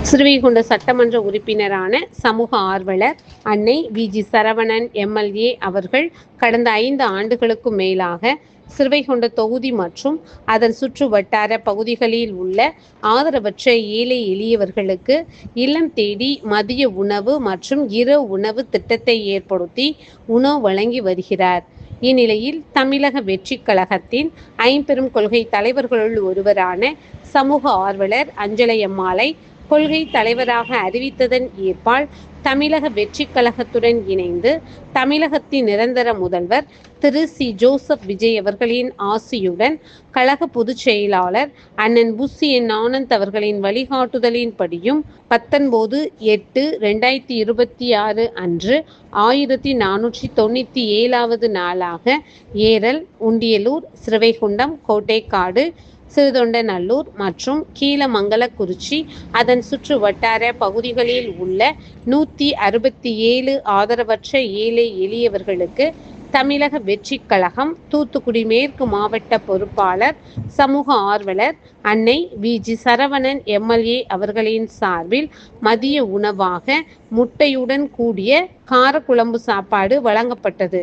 ஸ்ரீவைகுண்ட சட்டமன்ற உறுப்பினரான சமூக ஆர்வலர் அன்னை வி.ஜி. சரவணன் எம்.எல்.ஏ. அவர்கள் கடந்த 5 ஆண்டுகளுக்கும் மேலாக ஸ்ரீவைகுண்ட தொகுதி மற்றும் அதன் சுற்று வட்டார பகுதிகளில் உள்ள ஆதரவற்ற ஏழை எளியவர்களுக்கு இல்லம் தேடி மதிய உணவு மற்றும் இரவு உணவு திட்டத்தை ஏற்படுத்தி உணவு வழங்கி வருகிறார். இந்நிலையில் தமிழக வெற்றிக் கழகத்தின் ஐம்பெரும் கொள்கை தலைவர்களுள் ஒருவரான சமூக ஆர்வலர் அஞ்சலையம்மாளை கொள்கை தலைவராக அறிவித்ததன் ஏற்பால் தமிழக வெற்றிக் கழகத்துடன் இணைந்து தமிழகத்தின் நிரந்தர முதல்வர் திரு சி. ஜோசப் விஜய் அவர்களின் ஆசியுடன் கழக பொதுச் செயலாளர் அண்ணன் புஷ் என். ஆனந்த் அவர்களின் வழிகாட்டுதலின்படியும் 19/8/2026 அன்று 1497வது நாளாக ஏரல், உண்டியலூர், ஸ்ரீவைகுண்டம், கோட்டைக்காடு, சிறுதொண்டநல்லூர் மற்றும் கீழமங்கலக்குறிச்சி அதன் சுற்று வட்டார பகுதிகளில் உள்ள 167 ஆதரவற்ற ஏழை எளியவர்களுக்கு தமிழக வெற்றிக் கழகம் தூத்துக்குடி மேற்கு மாவட்ட பொறுப்பாளர் சமூக ஆர்வலர் அன்னை வி.ஜி. சரவணன் எம்.எல்.ஏ. அவர்களின் சார்பில் மதிய உணவாக முட்டையுடன் கூடிய காரக்குழம்பு சாப்பாடு வழங்கப்பட்டது.